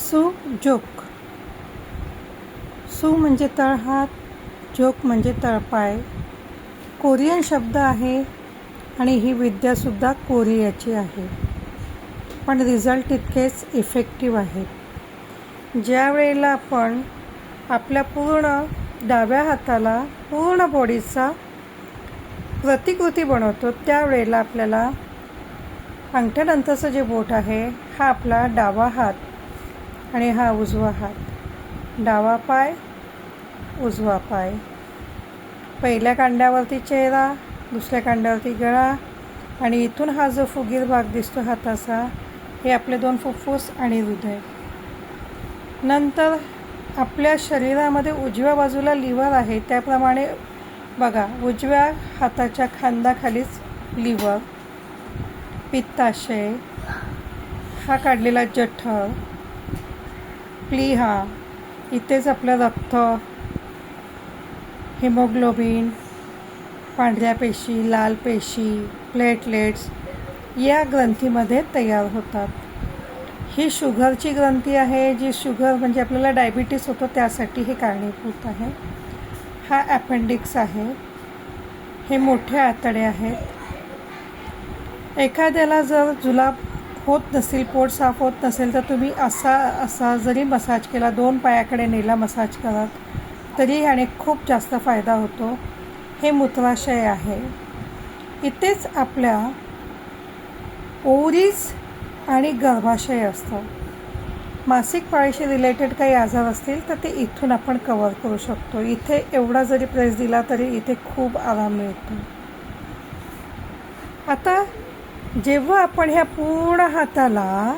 Sujok. सु म्हणजे तळहात, जोक म्हणजे तळपाय. कोरियन शब्द आहे आणि ही विद्यासुद्धा कोरियाची आहे, पण रिझल्ट तितकेच इफेक्टिव्ह आहे. ज्या वेळेला आपण आपल्या पूर्ण डाव्या हाताला पूर्ण बॉडीचा प्रतिकृती बनवतो, त्यावेळेला आपल्याला अंगठ्यानंतरचं जे बोट आहे हा आपला डावा हात आणि हा उजवा हात. डावा पाय, उजवा पाय. पहिल्या कांड्यावरती चेहरा, दुसऱ्या कांड्यावरती गळा आणि इथून हा जो फुगीर भाग दिसतो हाताचा, हे आपले 2 फुफ्फुस आणि हृदय. नंतर आपल्या शरीरामध्ये उजव्या बाजूला लिव्हर आहे, त्याप्रमाणे बघा उजव्या हाताच्या खांद्याखालीच लिव्हर, पित्ताशय, हा काढलेला जठर, प्लीहा, इथेच आपलं रक्त, हिमोग्लोबिन, पांढऱ्या पेशी, लाल पेशी, प्लेटलेट्स या ग्रंथीमध्ये तयार होतात. ही शुगरची ग्रंथी आहे, जी शुगर म्हणजे आपल्याला डायबिटीस होतो त्यासाठी हे कारणीभूत आहे. हा अपेंडिक्स आहे. हे मोठे आतडे आहेत. एखाद्याला जर जुलाब होत नसेल, पोट साफ होत नसेल, तर तुम्ही असा जरी मसाज केला, 2 पायाकडे नेला मसाज करत, तरी याने खूप जास्त फायदा होतो. हे मूत्राशय आहे. इथेच आपल्या ओव्हरीज आणि गर्भाशय असतं. मासिक पाळीशी रिलेटेड काही आजार असतील तर ते इथून आपण कव्हर करू शकतो. इथे एवढा जरी प्रेस दिला तरी इथे खूप आराम मिळतो. आता जेव्हा आपण ह्या पूर्ण हाताला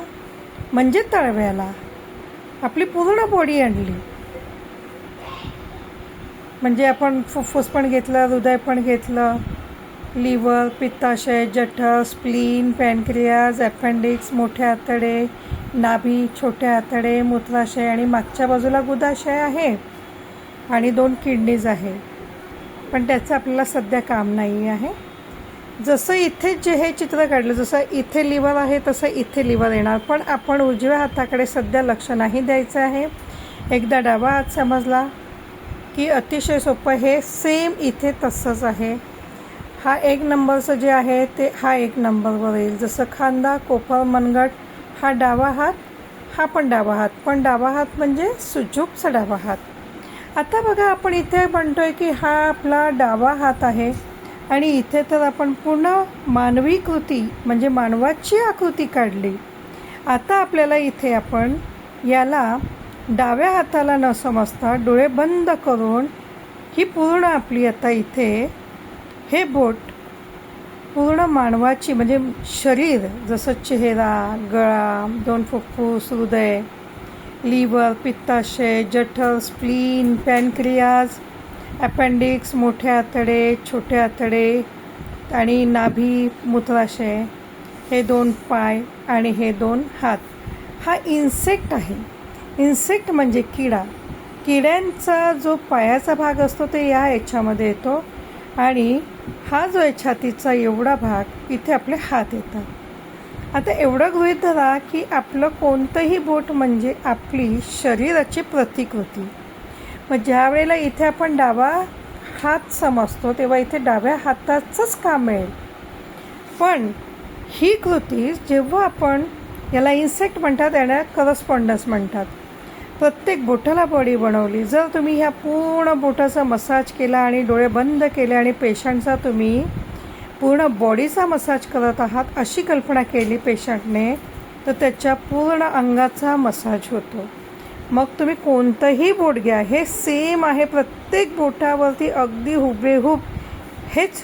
म्हणजे तळव्याला आपली पूर्ण बॉडी आणली, म्हणजे आपण फुफ्फुस पण घेतलं, हृदय पण घेतलं, लिव्हर, पित्ताशय, जठर, स्प्लीन, पॅनक्रियाज, अपेंडिक्स, मोठे आतडे, नाभी, छोटे आतडे, मूत्राशय आणि मागच्या बाजूला गुदाशय आहे आणि 2 किडनीज आहे, पण त्याचं आपल्याला सध्या काम नाही आहे. जसं इथे जे हे चित्र काढलं, जसं इथे लिव्हर आहे तसं इथे लिव्हर येणार, पण आपण उजव्या हाताकडे सध्या लक्ष नाही द्यायचं आहे. एकदा डावा हात समजला की अतिशय सोपं. हे सेम इथे तसंच आहे. हा 1 नंबरचं जे आहे ते हा 1 नंबरवर येईल. जसं खांदा, कोपर, मनगट हा डावा हात, हा पण डावा हात, पण डावा हात म्हणजे सुजोकचा डावा हात. आता बघा आपण इथे म्हणतोय की हा आपला डावा हात आहे आणि इथे तर आपण पूर्ण मानवी कृती म्हणजे मानवाची आकृती काढली. आता आपल्याला इथे आपण याला डाव्या हाताला न समजता डोळे बंद करून ही पूर्ण आपली आता इथे हे बोट पूर्ण मानवाची म्हणजे शरीर, जसं चेहरा, गळा, 2 फुफ्फुस, हृदय, लिव्हर, पित्ताशय, जठर, स्प्लीन, पॅनक्रियाज, अपेंडिक्स, मोठे आतडे, छोटे आतडे आणि नाभी, मूत्राशय, हे 2 पाय आणि हे 2 हात. हा इन्सेक्ट आहे. इन्सेक्ट म्हणजे किडा. किड्यांचा जो पायाचा भाग असतो ते याच्यामध्ये येतो आणि हा जो आहे छातीचा एवढा भाग, इथे आपले हात येतात. आता एवढं गृहीत धरा की आपलं कोणतंही बोट म्हणजे आपली शरीराची प्रतिकृती. मग ज्या वेळेला इथे आपण डावा हात समजतो तेव्हा इथे डाव्या हाताचंच काम मिळेल. पण ही कृती जेव्हा आपण याला इन्सेक्ट म्हणतात, याला करस्पॉन्डन्स म्हणतात. प्रत्येक बोटाला बॉडी बनवली. जर तुम्ही ह्या पूर्ण बोटाचा मसाज केला आणि डोळे बंद केले आणि पेशंटचा तुम्ही पूर्ण बॉडीचा मसाज करत आहात अशी कल्पना केली पेशंटने, तर त्याच्या पूर्ण अंगाचा मसाज होतो. मग तुम्ही कोणतंही बोट घ्या, हे सेम आहे. प्रत्येक बोटावरती अगदी हुबेहूब हेच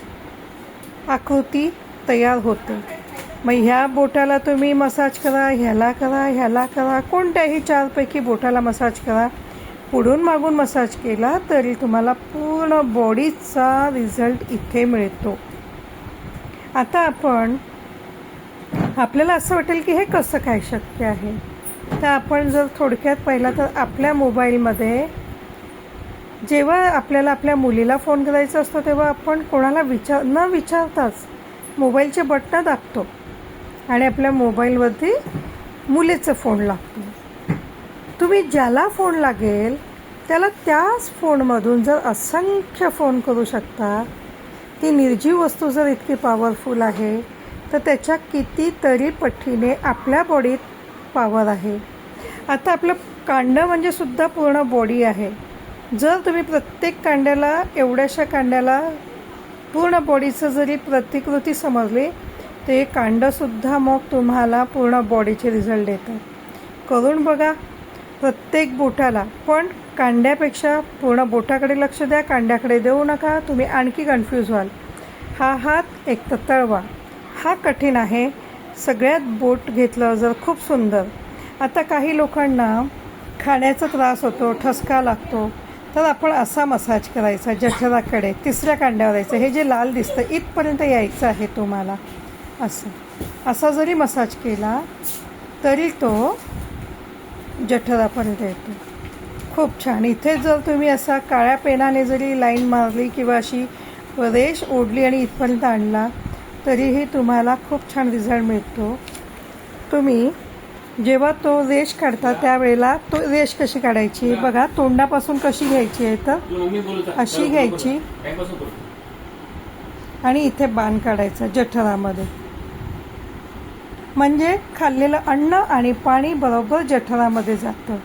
आकृती तयार होते. मग ह्या बोटाला तुम्ही मसाज करा, ह्याला करा, ह्याला करा, कोणत्याही 4पैकी बोटाला मसाज करा. पुढून मागून मसाज केला तरी तुम्हाला पूर्ण बॉडीचा रिझल्ट इथे मिळतो. आता आपल्याला असं वाटेल की हे कसं काय शक्य आहे. तर आपण जर थोडक्यात पाहिलं तर आपल्या मोबाईलमध्ये जेव्हा आपल्याला आपल्या मुलीला फोन करायचा असतो तेव्हा आपण कोणाला न विचारताच मोबाईलचे बटणं दाबतो आणि आपल्या मोबाईलवरती मुलीचा फोन लागतो. तुम्ही ज्याला फोन लागेल त्याला त्याच फोनमधून जर असंख्य फोन करू शकता. ती निर्जीव वस्तू जर इतकी पॉवरफुल आहे तर त्याच्या कितीतरी पटीने आपल्या बॉडीत पॉवर आहे. आता आपलं कांडं म्हणजे सुद्धा पूर्ण बॉडी आहे. जर तुम्ही प्रत्येक कांड्याला, एवढ्याशा कांड्याला पूर्ण बॉडीचं जरी प्रतिकृती समजली तर हे कांडंसुद्धा मग तुम्हाला पूर्ण बॉडीचे रिझल्ट देतात. करून बघा प्रत्येक बोटाला. पण कांड्यापेक्षा पूर्ण बोटाकडे लक्ष द्या, कांड्याकडे देऊ नका. तुम्ही आणखी कन्फ्यूज व्हाल. हा हात एक तर तळवा. हा कठीण आहे. सगळ्यात बोट घेतलं जर खूप सुंदर. आता काही लोकांना खाण्याचा त्रास होतो, ठसका लागतो, तर आपण असा मसाज करायचा जठराकडे. तिसऱ्या कांड्यावर यायचं. हे जे लाल दिसतं इथपर्यंत यायचं आहे तुम्हाला. असा जरी मसाज केला तरी तो जठरापर्यंत येतो. खूप छान. इथे जर तुम्ही असा काळ्या पेनाने जरी लाईन मारली किंवा अशी रेष ओढली आणि इथपर्यंत आणला तरीही तुम्हाला खूप छान रिझल्ट मिळतो. तुम्ही जेव्हा तो रेष काढता त्यावेळेला तो रेष कशी काढायची बघा. तोंडापासून कशी घ्यायची आहे तर अशी घ्यायची आणि इथे बाण काढायचा जठरामध्ये. म्हणजे खाल्लेलं अन्न आणि पाणी बरोबर जठरामध्ये जातं.